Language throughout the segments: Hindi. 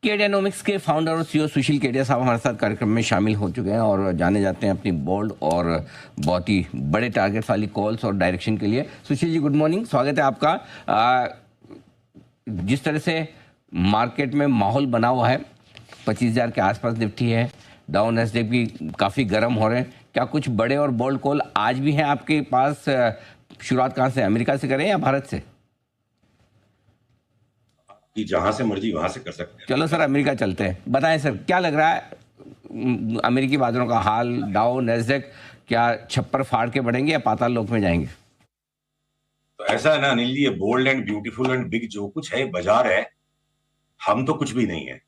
केडियानोमिक्स के फाउंडर और सीईओ सुशील केडिया साहब हमारे साथ कार्यक्रम में शामिल हो चुके हैं और जाने जाते हैं अपनी बोल्ड और बहुत ही बड़े टारगेट वाली कॉल्स और डायरेक्शन के लिए। सुशील जी, गुड मॉर्निंग, स्वागत है आपका। जिस तरह से मार्केट में माहौल बना हुआ है, 25,000 के आसपास निफ्टी है, डाउन नैस्डैक भी काफ़ी गर्म हो रहे हैं, क्या कुछ बड़े और बोल्ड कॉल आज भी हैं आपके पास? शुरुआत कहाँ से, अमेरिका से करें या भारत से? कि जहां से मर्जी वहां से कर सकते हैं। चलो सर, अमेरिका चलते हैं। बताएं सर, क्या लग रहा है अमेरिकी बाजारों का हाल? डाउ नैस्डैक क्या छप्पर फाड़ के बढ़ेंगे या पाताल लोक में जाएंगे? तो ऐसा है ना अनिल जी, ये bold and beautiful and big जो कुछ है बाजार है, हम तो कुछ भी नहीं है।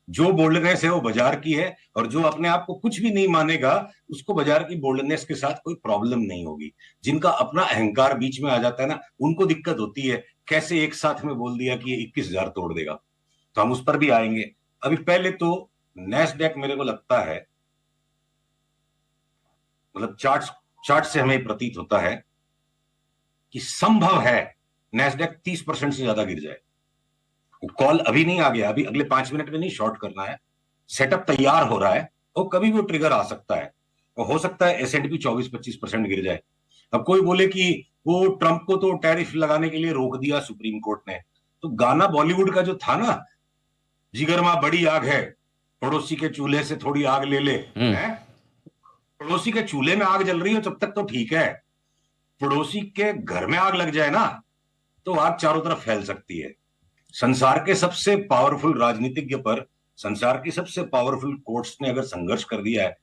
जो बोल्डनेस है वो बाजार की है, और जो अपने आप को कुछ भी नहीं मानेगा उसको बाजार की बोल्डनेस के साथ कोई प्रॉब्लम नहीं होगी। जिनका अपना अहंकार बीच में आ जाता है ना, उनको दिक्कत होती है, कैसे एक साथ में बोल दिया कि ये 21,000 तोड़ देगा। तो हम उस पर भी आएंगे। अभी पहले तो नैस्डैक मेरे को लगता है, मतलब चार्ट से हमें प्रतीत होता है कि संभव है नैस्डैक 30% से ज्यादा गिर जाए। कॉल अभी नहीं आ गया, अभी अगले 5 मिनट में नहीं शॉर्ट करना है, सेटअप तैयार हो रहा है और कभी वो ट्रिगर आ सकता है। और हो सकता है S&P 24-25% गिर जाए। अब कोई बोले कि वो ट्रंप को तो टैरिफ लगाने के लिए रोक दिया सुप्रीम कोर्ट ने, तो गाना बॉलीवुड का जो था ना, जिगर मां बड़ी आग है, पड़ोसी के चूल्हे से थोड़ी आग ले ले, है? पड़ोसी के चूल्हे में आग जल रही हो तब तक तो ठीक है, पड़ोसी के घर में आग लग जाए ना तो आग चारों तरफ फैल सकती है। संसार के सबसे पावरफुल राजनीतिज्ञ पर संसार की सबसे पावरफुल कोर्ट्स ने अगर संघर्ष कर दिया है,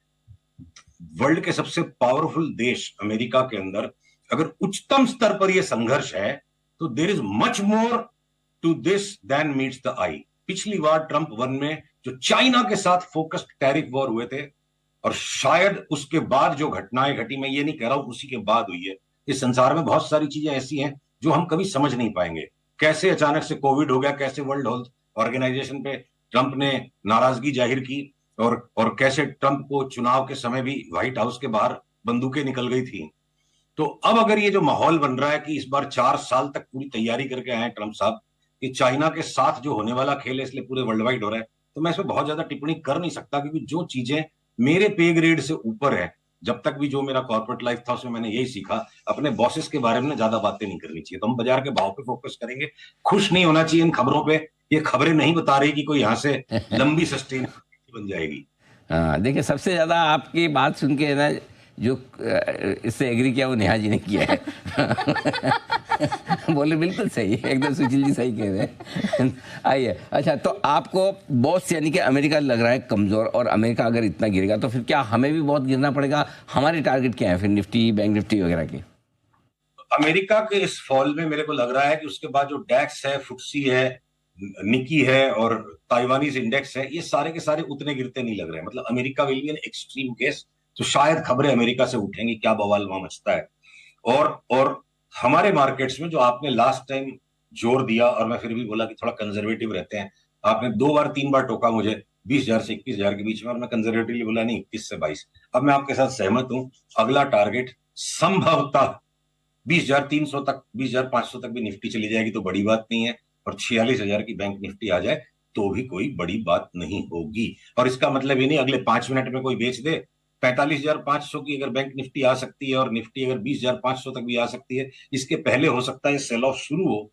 वर्ल्ड के सबसे पावरफुल देश अमेरिका के अंदर अगर उच्चतम स्तर पर यह संघर्ष है, तो there is much more to this than meets the eye. पिछली बार ट्रंप 1 में जो चाइना के साथ फोकस्ड टैरिफ वॉर हुए थे, और शायद उसके बाद जो घटनाएं घटी, मैं ये नहीं कह रहा हूं उसी के बाद हुई है, इस संसार में बहुत सारी चीजें ऐसी हैं जो हम कभी समझ नहीं पाएंगे। कैसे अचानक से कोविड हो गया, कैसे वर्ल्ड हेल्थ ऑर्गेनाइजेशन पे ट्रंप ने नाराजगी जाहिर की, और कैसे ट्रंप को चुनाव के समय भी व्हाइट हाउस के बाहर बंदूकें निकल गई थी। तो अब अगर ये जो माहौल बन रहा है कि इस बार 4 साल तक पूरी तैयारी करके आए हैं ट्रंप साहब कि चाइना के साथ जो होने वाला खेल है इसलिए पूरे वर्ल्ड वाइड हो रहा है, तो मैं इसमें बहुत ज्यादा टिप्पणी कर नहीं सकता, क्योंकि जो चीजें मेरे पे ग्रेड से ऊपर है, जब तक भी जो मेरा कॉर्पोरेट लाइफ था उसमें मैंने यही सीखा, अपने बॉसेस के बारे में ज्यादा बातें नहीं करनी चाहिए। तो हम बाजार के भाव पे फोकस करेंगे, खुश नहीं होना चाहिए इन खबरों पे। ये खबरें नहीं बता रही कि कोई यहाँ से लंबी सस्टेन बन जाएगी। हाँ, देखिए, सबसे ज्यादा आपकी बात सुन के ना जो इससे एग्री किया वो नेहा जी ने किया है। बोले बिल्कुल सही, एकदम सुशील जी सही कह रहे हैं। आइए, अच्छा, तो आपको बॉस यानी कि अमेरिका लग रहा है कमजोर, और अमेरिका अगर इतना गिरेगा तो फिर क्या हमें भी बहुत गिरना पड़ेगा? हमारे टारगेट क्या है फिर निफ्टी, बैंक निफ्टी वगैरह के? अमेरिका के इस फॉल में मेरे को लग रहा है कि उसके बाद जो डैक्स है, फुटसी है, निकी है और ताइवानीज इंडेक्स है, ये सारे के सारे उतने गिरते नहीं लग रहे हैं। मतलब America will be an extreme case, तो शायद खबरें अमेरिका से उठेंगी, क्या बवाल वहां मचता है। और हमारे मार्केट्स में जो आपने लास्ट टाइम जोर दिया, और मैं फिर भी बोला कि थोड़ा कंजर्वेटिव रहते हैं, आपने 2 बार 3 बार टोका मुझे 20,000 से 21,000 के बीच में, और मैं कंजर्वेटिवली बोला नहीं 21 से 22। अब मैं आपके साथ सहमत हूं, अगला टारगेट संभवतः 20,300 तक, 20,500 तक भी निफ्टी चली जाएगी तो बड़ी बात नहीं है, और 46,000 की बैंक निफ्टी आ जाए तो भी कोई बड़ी बात नहीं होगी। और इसका मतलब ये नहीं अगले 5 मिनट में कोई बेच दे। 45,500 की अगर बैंक निफ्टी आ सकती है और निफ्टी अगर 20,500 तक भी आ सकती है, इसके पहले हो सकता है सेल ऑफ शुरू हो,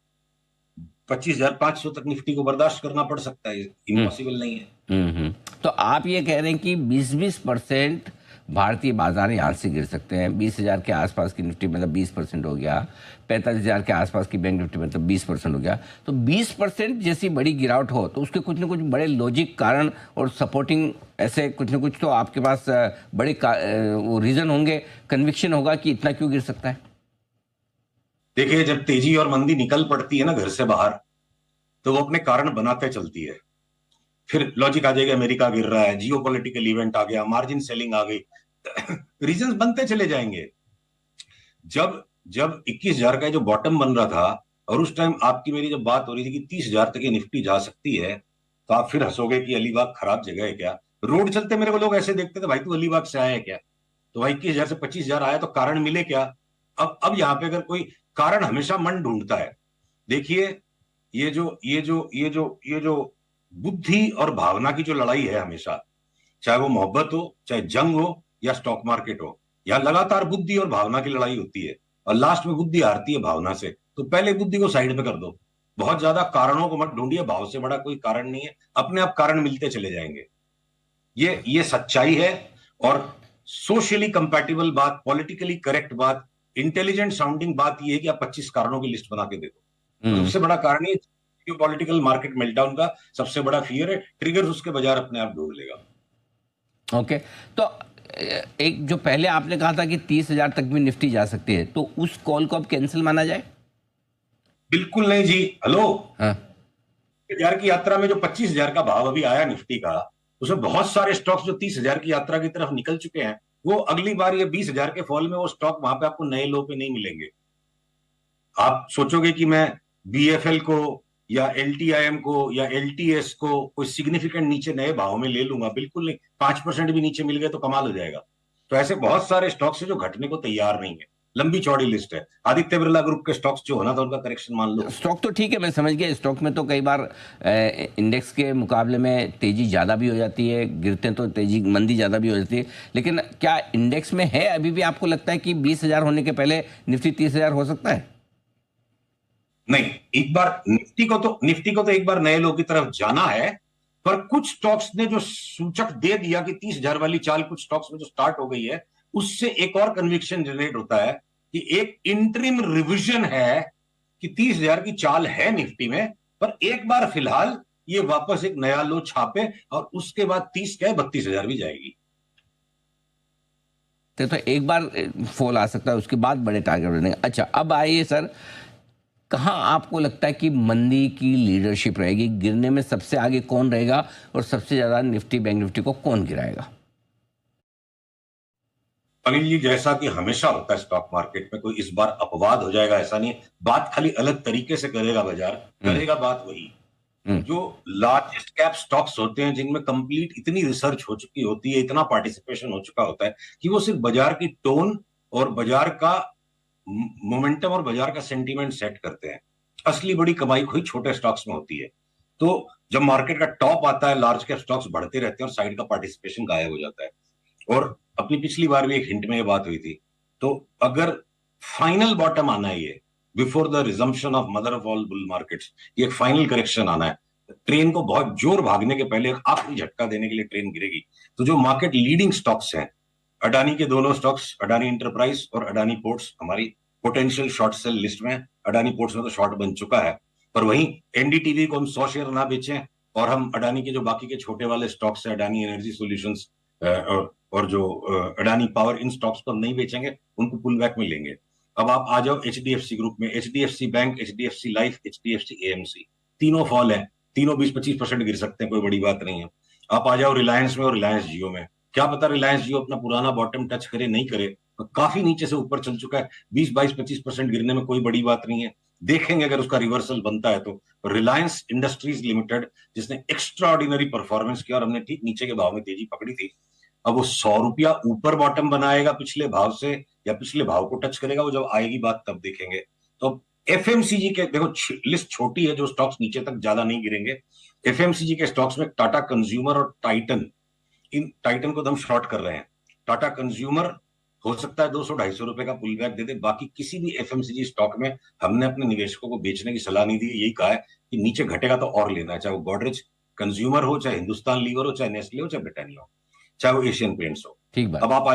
25,500 तक निफ्टी को बर्दाश्त करना पड़ सकता है, इम्पॉसिबल नहीं है। तो आप ये कह रहे हैं कि 20% भारतीय बाजार यहाँ से गिर सकते हैं। 20,000 के आसपास की निफ्टी मतलब 20% हो गया, 45,000 के आसपास की बैंक निफ्टी मतलब 20% हो गया। तो 20% जैसी बड़ी गिरावट हो तो उसके कुछ ना कुछ बड़े लॉजिक कारण और सपोर्टिंग ऐसे कुछ ना कुछ तो आपके पास बड़े वो रीजन होंगे, कन्विक्शन होगा कि इतना क्यों गिर सकता है। देखिए, जब तेजी और मंदी निकल पड़ती है ना घर से बाहर, तो वो अपने कारण बनाते चलती है। फिर लॉजिक आ जाएगा, अमेरिका गिर रहा है, जियो पॉलिटिकल इवेंट आ गया, मार्जिन सेलिंग आ गई, रीजंस बनते चले जाएंगे। जब जब 21,000 का जो बॉटम बन रहा था, और उस टाइम आपकी मेरी जब बात हो रही थी कि 30,000 तक ये निफ्टी जा सकती है, तो आप फिर हंसोगे कि अलीबाग खराब जगह है क्या। रोड चलते मेरे को लोग ऐसे देखते थे, भाई तू अलीबाग से आया है क्या? तो भाई 21,000 से 25,000 आया तो कारण मिले क्या? अब यहाँ पे अगर कोई कारण, हमेशा मन ढूंढता है। देखिए, ये जो बुद्धि और भावना की जो लड़ाई है हमेशा, चाहे वो मोहब्बत हो, चाहे जंग हो, या स्टॉक मार्केट हो, यहाँ लगातार बुद्धि और भावना की लड़ाई होती है और लास्ट में बुद्धि हारती है भावना से। तो पहले बुद्धि को साइड में कर दो, बहुत ज्यादा कारणों को मत ढूंढिए, भाव से बड़ा कोई कारण नहीं है, अपने आप कारण मिलते चले जाएंगे। ये सच्चाई है। और सोशली कंपैटिबल बात, पॉलिटिकली करेक्ट बात, इंटेलिजेंट साउंडिंग बात ये है कि आप 25 कारणों की लिस्ट बना के देखो, तो सबसे बड़ा कारण ये पॉलिटिकल मार्केट मेल्टडाउन का सबसे बड़ा फियर है, ट्रिगर्स उसके बाजार अपने आप ढूंढ लेगा। ओके, तो एक जो पहले आपने कहा था कि 30,000 तक भी निफ्टी जा सकती है, तो उस कॉल को अब कैंसिल माना जाए? बिल्कुल नहीं जी। हेलो, हाँ। 30,000 की यात्रा में जो 25,000 का भाव अभी आया निफ्टी का, उसमें बहुत सारे स्टॉक्स जो 30,000 की यात्रा की तरफ निकल चुके हैं, वो अगली बार ये 20,000 के फॉल में वो स्टॉक वहां पे आपको नए लो पे नहीं मिलेंगे। आप सोचोगे कि मैं बीएफएल को या एलटीआईएम को या एलटीएस को कोई सिग्निफिकेंट नीचे नए भाव में ले लूंगा, बिल्कुल नहीं। 5% भी नीचे मिल गए तो कमाल हो जाएगा। तो ऐसे बहुत सारे स्टॉक्स है जो घटने को तैयार नहीं है, लंबी चौड़ी लिस्ट है। आदित्य बिरला ग्रुप के स्टॉक्स जो होना था उनका करेक्शन मान लो। स्टॉक तो ठीक है, मैं समझ गया। स्टॉक में तो कई बार इंडेक्स के मुकाबले में तेजी ज़्यादा भी हो जाती है, गिरते तो तेजी मंदी ज़्यादा भी हो जाती है। लेकिन क्या इंडेक्स में है अभी भी, आपको लगता है कि 20,000 होने के पहले निफ्टी 30,000 हो सकता है? नहीं, एक बार निफ्टी को तो एक बार नए लो की तरफ जाना है, पर कुछ स्टॉक्स ने जो सूचक दे दिया कि 30,000 वाली चाल कुछ स्टॉक्स में जो स्टार्ट हो गई है, उससे एक और कन्विक्शन जनरेट होता है कि एक इंटरिम रिविजन है कि 30,000 की चाल है निफ्टी में, पर एक बार फिलहाल ये वापस एक नया लो छापे और उसके बाद 30 क्या 32,000 भी जाएगी। तो एक बार फॉल आ सकता है, उसके बाद बड़े टारगेट बनेंगे। अच्छा, अब आइए सर, कहाँ आपको लगता है कि मंदी की लीडरशिप रहेगी? गिरने में सबसे आगे कौन रहेगा और सबसे ज्यादा निफ्टी बैंक निफ्टी को कौन गिराएगा? अनिल जी, जैसा कि हमेशा होता है स्टॉक मार्केट में, कोई इस बार अपवाद हो जाएगा ऐसा नहीं। बात खाली अलग तरीके से करेगा बाजार, करेगा बात वही। जो लार्जेस्ट कैप स्टॉक्स होते हैं, जिनमें कंप्लीट इतनी रिसर्च हो चुकी होती है, इतना पार्टिसिपेशन हो चुका होता है कि वो सिर्फ बाजार की टोन और बाजार का मोमेंटम और बाजार का सेंटीमेंट सेट करते हैं। असली बड़ी कमाई कोई छोटे स्टॉक्स में होती है। तो जब मार्केट का टॉप आता है, लार्ज कैप स्टॉक्स बढ़ते रहते हैं और साइड का पार्टिसिपेशन गायब हो जाता है। और अपनी पिछली बार भी एक हिंट में ये बात हुई थी। तो अगर फाइनल बॉटम आना है, ये before the resumption of mother of all bull markets, ये एक फाइनल करेक्शन आना है, ट्रेन को बहुत जोर भागने के पहले एक आखिरी झटका देने के लिए ट्रेन गिरेगी। तो जो मार्केट लीडिंग स्टॉक्स हैं, अडानी के दोनों स्टॉक्स, अडानी इंटरप्राइज और अडानी पोर्ट्स, हमारी पोटेंशियल शॉर्ट सेल लिस्ट में। अडानी पोर्ट्स में तो शॉर्ट बन चुका है, पर वहीं एनडीटीवी को हम 100 शेयर ना बेचें और हम अडानी के जो बाकी के छोटे वाले स्टॉक्स है, अडानी एनर्जी सॉल्यूशंस और जो अडानी पावर, इन स्टॉक्स को हम नहीं बेचेंगे, उनको पुल बैक में लेंगे। अब आप आ जाओ एचडीएफसी ग्रुप में, HDFC bank, HDFC life, HDFC AMC, तीनों फॉल है, तीनों 20-25% गिर सकते हैं, कोई बड़ी बात नहीं है। आप आ जाओ रिलायंस में और रिलायंस जियो में, क्या पता रिलायंस जियो अपना पुराना बॉटम टच करे नहीं करे, तो काफी नीचे से ऊपर चल चुका है। 20-22-25% गिरने में कोई बड़ी बात नहीं है, देखेंगे अगर उसका रिवर्सल बनता है तो। रिलायंस इंडस्ट्रीज लिमिटेड, जिसने एक्स्ट्रा ऑर्डिनरी परफॉर्मेंस किया और हमने ठीक नीचे के भाव में तेजी पकड़ी थी, अब वो 100 रुपया ऊपर बॉटम बनाएगा पिछले भाव से, या पिछले भाव को टच करेगा, वो जब आएगी बात तब देखेंगे। तो एफएमसीजी के देखो, लिस्ट छोटी है, जो स्टॉक्स नीचे तक ज्यादा नहीं गिरेंगे। एफएमसीजी के स्टॉक्स में टाटा कंज्यूमर और टाइटन, इन टाइटन को हम शॉर्ट कर रहे हैं। टाटा कंज्यूमर हो सकता है 200-250 रुपए का पुल बैक दे दे, बाकी किसी भी एफएमसीजी स्टॉक में हमने अपने निवेशकों को बेचने की सलाह नहीं दी, यही कहा है कि नीचे घटेगा तो और लेना है, चाहे वो गोदरेज कंज्यूमर हो, चाहे हिंदुस्तान लीवर हो, चाहे नेस्ले हो, चाहे ब्रिटानिया हो, चाहे वो एशियन पेंट्स हो। ठीक बात। अब आप आ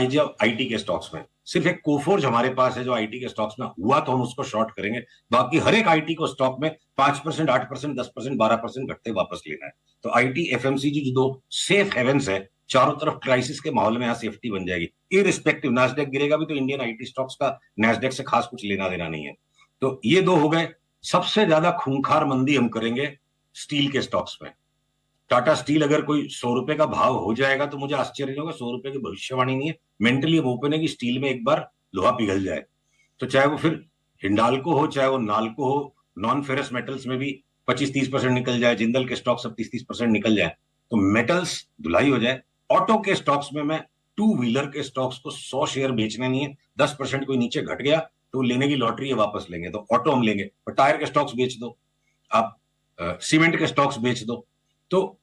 जाओ आईटी के स्टॉक्स में। सिर्फ एक कोफोर्ज हमारे पास है जो आईटी के स्टॉक्स में हुआ, तो हम उसको शॉर्ट करेंगे। बाकी हर एक आईटी को स्टॉक में 5%, 8%, 10%, 12% घटते वापस लेना है। तो आईटी एफएमसीजी जो दो सेफ हेवेंस है, चारों तरफ क्राइसिस के माहौल में यहां सेफ्टी बन जाएगी। इररिस्पेक्टिव, नैस्डैक गिरेगा भी तो इंडियन आईटी स्टॉक्स का नैस्डैक से खास कुछ लेना देना नहीं है। तो ये दो हो गए। सबसे ज्यादा खूंखार मंदी हम करेंगे स्टील के स्टॉक्स में। टाटा स्टील अगर कोई 100 रुपए का भाव हो जाएगा तो मुझे आश्चर्य नहीं होगा। 100 रुपए की भविष्यवाणी नहीं है, मेंटली हम ओपन है कि स्टील में एक बार लोहा पिघल जाए, तो चाहे वो फिर हिंडाल्को हो, चाहे वो नाल्को हो, नॉन फेरस मेटल्स में भी 25-30% निकल जाए, जिंदल के स्टॉक सब 30-30% निकल जाए, तो मेटल्स धुलाई हो जाए। ऑटो के स्टॉक्स में मैं टू व्हीलर के स्टॉक्स को 100 शेयर बेचने नहीं है, 10% कोई नीचे घट गया तो लेने की लॉटरी है, वापस लेंगे तो ऑटो हम लेंगे, और टायर के स्टॉक्स बेच दो। आप सीमेंट के स्टॉक्स बेच दो। तो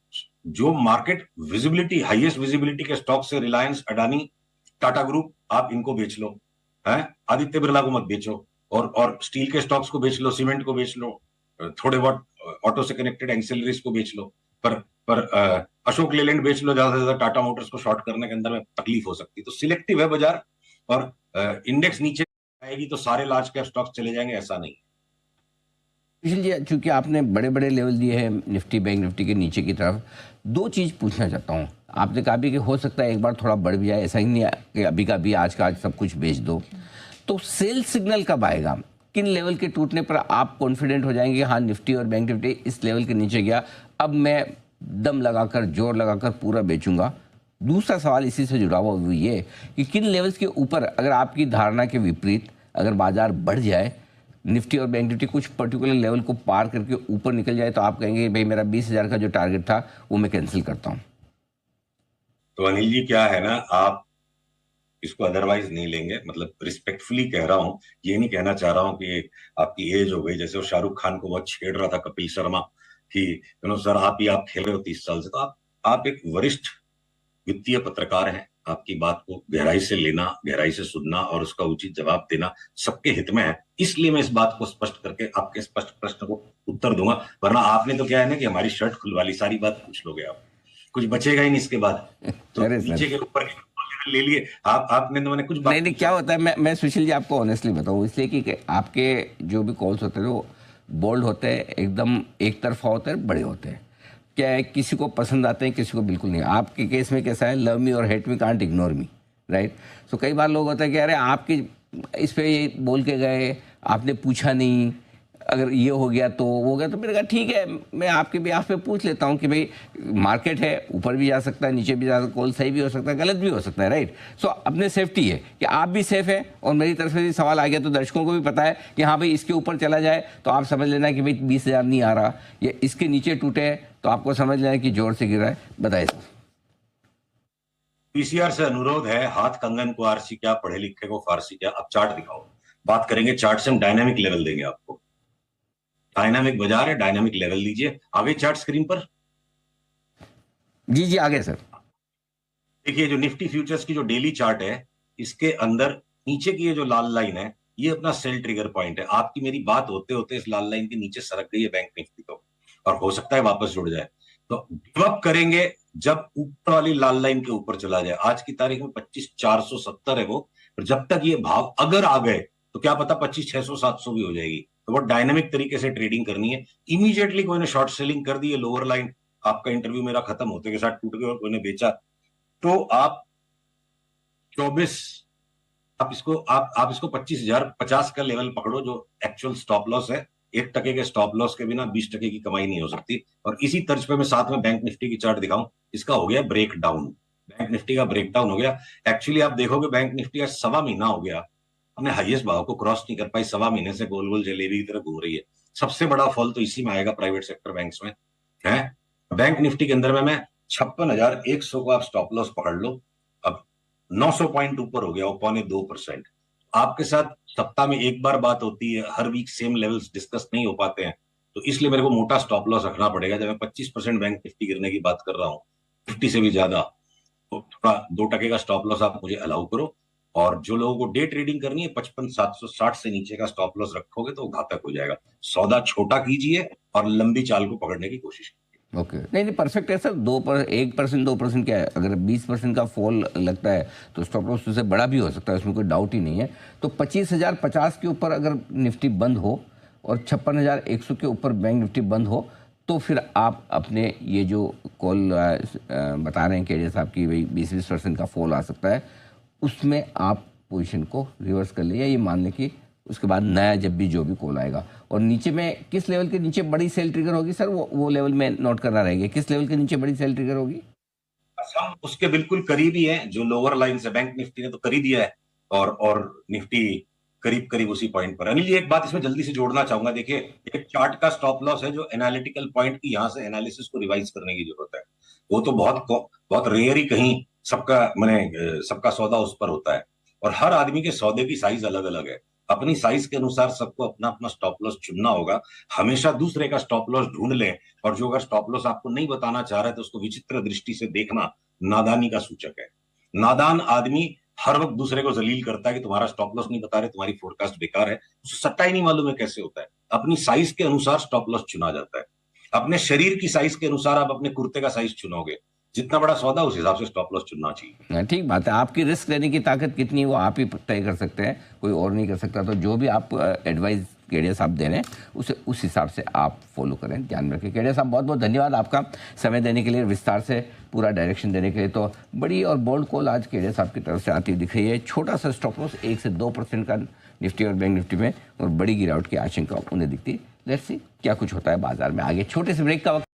जो मार्केट विजिबिलिटी, हाईएस्ट विजिबिलिटी के स्टॉक्स से रिलायंस, अडानी, टाटा ग्रुप, आप इनको बेच लो, है, आदित्य बिरला को मत बेचो, और स्टील के स्टॉक्स को बेच लो, सीमेंट को बेच लो, थोड़े बहुत ऑटो से कनेक्टेड एंसिलरीज को बेच लो, पर अशोक लेलैंड बेच लो ज्यादा से ज्यादा, टाटा मोटर्स को शॉर्ट करने के अंदर में तकलीफ हो सकती है। तो सिलेक्टिव है बाजार, और इंडेक्स नीचे आएगी तो सारे लार्ज कैप स्टॉक्स चले जाएंगे, ऐसा नहीं। सुशील जी, चूंकि आपने बड़े बड़े लेवल दिए हैं निफ्टी, बैंक निफ्टी के नीचे की तरफ, दो चीज़ पूछना चाहता हूँ। आपने कहा भी कि हो सकता है एक बार थोड़ा बढ़ भी जाए, ऐसा ही नहीं है कि अभी का अभी आज का आज सब कुछ बेच दो। तो सेल सिग्नल कब आएगा? किन लेवल के टूटने पर आप कॉन्फिडेंट हो जाएंगे कि हाँ निफ्टी और बैंक निफ्टी इस लेवल के नीचे गया, अब मैं दम लगाकर, जोर लगाकर पूरा बेचूंगा? दूसरा सवाल इसी से जुड़ा हुआ वो ये कि किन लेवल्स के ऊपर, अगर आपकी धारणा के विपरीत अगर बाजार बढ़ जाए, निफ्टी और बैंक निफ्टी कुछ पर्टिकुलर लेवल को पार करके ऊपर निकल जाए, तो आप कहेंगे भाई मेरा 20,000 का जो टारगेट था वो मैं कैंसिल करता हूं? तो अनिल जी, क्या है ना, आप इसको अदरवाइज नहीं लेंगे, मतलब रिस्पेक्टफुली कह रहा हूं, ये नहीं कहना चाह रहा हूं कि आपकी एज हो गई, जैसे वो शाहरुख खान को बहुत छेड़ रहा था कपिल शर्मा कि सर आप खेल रहे हो 30 साल से। तो आप एक वरिष्ठ वित्तीय पत्रकार हैं, आपकी बात को गहराई से लेना, गहराई से सुनना और उसका उचित जवाब देना सबके हित में है। इसलिए मैं इस बात को स्पष्ट करके आपके स्पष्ट प्रश्न को उत्तर दूंगा, वरना आपने तो क्या है ना कि हमारी शर्ट खुलवा ली, सारी बात पूछ लोगे आप, कुछ बचेगा ही नहीं इसके बाद। तो अरे नीचे सर, के ऊपर ले लिए आपने, तो मैंने कुछ बात नहीं नहीं, क्या होता है, मैं सुशील जी आपको ऑनेस्टली बताऊं, इसलिए कि आपके जो भी कॉल्स होते हैं वो बोल्ड होते हैं, एकदम एक तरफा होते हैं, बड़े होते हैं। क्या है, किसी को पसंद आते हैं, किसी को बिल्कुल नहीं। आपके केस में कैसा है, लव मी और hate me, can't ignore me, right? So कई बार लोग होता है कि अरे आपकी इस पे ये बोल के गए, आपने पूछा नहीं, अगर ये हो गया तो वो हो गया। तो मैंने कहा ठीक है, मैं आपके बिहाफ पे पूछ लेता हूँ कि भाई मार्केट है, ऊपर भी जा सकता है, नीचे भी जा सकता है, कॉल सही भी हो सकता है, गलत भी हो सकता है, राइट? सो अपने सेफ्टी है कि आप भी सेफ है, और मेरी तरफ से भी सवाल आ गया तो दर्शकों को भी पता है कि हाँ भाई इसके ऊपर चला जाए तो आप समझ लेना कि भाई 20,000 नहीं आ रहा, या इसके नीचे टूटे तो आपको समझ लेना कि जोर से गिर रहा है। बताइए सर। पीसीआर से अनुरोध है, हाथ कंगन को आरसी क्या, पढ़े लिखे को फारसी क्या। अब चार्ट दिखाओ, बात करेंगे चार्ट से, हम डायनामिक लेवल देंगे आपको। डायनामिक बाजार है, डायनामिक लेवल दीजिए। आगे चार्ट स्क्रीन पर जी जी, आगे सर। देखिए, जो निफ्टी फ्यूचर्स की जो डेली चार्ट है, इसके अंदर नीचे की ये जो लाल लाइन है, ये अपना सेल ट्रिगर पॉइंट है। आपकी मेरी बात होते होते इस लाल लाइन के नीचे सरक गई है बैंक निफ्टी, तो और हो सकता है वापस जुड़ जाए। तो गिव अप करेंगे जब ऊपर वाली लाल लाइन के ऊपर चला जाए। आज की तारीख में 25,470 है वो, और जब तक ये भाव अगर आ गए तो क्या पता 25,600-700 भी हो जाएगी। तो बहुत डायनेमिक तरीके से ट्रेडिंग करनी है। इमीडिएटली कोई ने शॉर्ट सेलिंग कर दी है, लोअर लाइन आपका इंटरव्यू मेरा खत्म होते के साथ टूट गया और कोई ने बेचा, तो आप 24, आप इसको 25,050 का लेवल पकड़ो, जो एक्चुअल स्टॉप लॉस है। 1% के स्टॉप लॉस के बिना 20% की कमाई नहीं हो सकती। और इसी तर्ज पे मैं साथ में बैंक निफ्टी की चार्ट दिखाऊं, इसका हो गया ब्रेक डाउन, बैंक निफ्टी का ब्रेक डाउन हो गया। एक्चुअली आप देखोगे बैंक निफ्टी का 1.25 महीना हो गया, हमने हाईएस्ट भाव को क्रॉस नहीं कर पाई, 1.25 महीने से गोल गोल जलेबी की तरह घूम रही है। सबसे बड़ा फॉल तो इसी में आएगा, प्राइवेट सेक्टर बैंक्स में है। बैंक निफ्टी के अंदर में मैं 56,100 को आप स्टॉप लॉस पकड़ लो। अब 900 पॉइंट ऊपर हो गया, वो 0.2%। आपके साथ सप्ताह में एक बार बात होती है, हर वीक सेम लेवल्स डिस्कस नहीं हो पाते हैं, तो इसलिए मेरे को मोटा स्टॉप लॉस रखना पड़ेगा। जब मैं 25% बैंक निफ्टी गिरने की बात कर रहा हूँ, 50 से भी ज्यादा, तो थोड़ा 2% का स्टॉप लॉस आप मुझे अलाउ करो। और जो लोगों को डे ट्रेडिंग करनी है, 55,760 से नीचे का स्टॉप लॉस रखोगे तो घातक हो जाएगा। सौदा छोटा कीजिए और लंबी चाल को पकड़ने की कोशिश कीजिए। ओके, नहीं नहीं, परफेक्ट है सर। 1%, 2% क्या है, अगर 20% का फॉल लगता है तो स्टॉप लॉस उससे बड़ा भी हो सकता है, उसमें कोई डाउट ही नहीं है। तो 25,050 के ऊपर अगर निफ्टी बंद हो और 56,100 के ऊपर बैंक निफ्टी बंद हो, तो फिर आप अपने ये जो कॉल बता रहे हैं कि जैसा आपकी भाई 20% का फॉल आ सकता है, उसमें आप पोजीशन को रिवर्स कर लिया, ये मान लें कि उसके बाद नया जब भी जो भी कॉल आएगा। और नीचे में किस लेवल के नीचे बड़ी सेल ट्रिगर होगी सर, वो लेवल में नोट करना रहेगा, किस लेवल के नीचे बड़ी सेल ट्रिगर होगी? बस हम उसके बिल्कुल करीब ही हैं, जो लोअर लाइन से बैंक निफ्टी ने तो कर ही दिया है, और निफ्टी करीब करीब उसी पॉइंट पर। अनिल जी, एक बात इसमें जल्दी से जोड़ना चाहूंगा। देखिए, एक चार्ट का स्टॉप लॉस है जो एनालिटिकल पॉइंट की, यहां से एनालिसिस को रिवाइज करने की जरूरत है। वो तो बहुत बहुत रेयर ही कहीं सबका सौदा उस पर होता है, और हर आदमी के सौदे की साइज अलग अलग है। अपनी साइज के अनुसार सबको अपना अपना स्टॉप लॉस चुनना होगा। हमेशा दूसरे का स्टॉप लॉस ढूंढ लें, और जो अगर स्टॉप लॉस आपको नहीं बताना चाह रहा है तो उसको विचित्र दृष्टि से देखना नादानी का सूचक है। नादान आदमी हर वक्त दूसरे को जलील करता है कि तुम्हारा स्टॉप लॉस नहीं बता रहे, तुम्हारी फोरकास्ट बेकार है। उसे सट्टा ही नहीं मालूम है कैसे होता है। अपनी साइज के अनुसार स्टॉप लॉस चुना जाता है। अपने शरीर की साइज के अनुसार आप अपने कुर्ते का साइज चुनोगे। जितना बड़ा सौदा उस हिसाब से स्टॉप लॉस चुनना चाहिए। हाँ, ठीक बात है। आपकी रिस्क लेने की ताकत कितनी है वो आप ही तय कर सकते हैं, कोई और नहीं कर सकता। तो जो भी आप एडवाइस केडिया साहब दे रहे हैं उसे उस हिसाब से आप फॉलो करें, ध्यान में रखें। केडिया साहब बहुत बहुत धन्यवाद आपका समय देने के लिए, विस्तार से पूरा डायरेक्शन देने के लिए। तो बड़ी और बोल्ड कॉल आज केडिया साहब की तरफ से आती दिख रही है। छोटा सा स्टॉप लॉस 1 से 2% का निफ्टी और बैंक निफ्टी में, और बड़ी गिरावट की आशंका उन्हें दिखती है। लेट्स सी क्या कुछ होता है बाजार में आगे। छोटे से ब्रेक का वक्त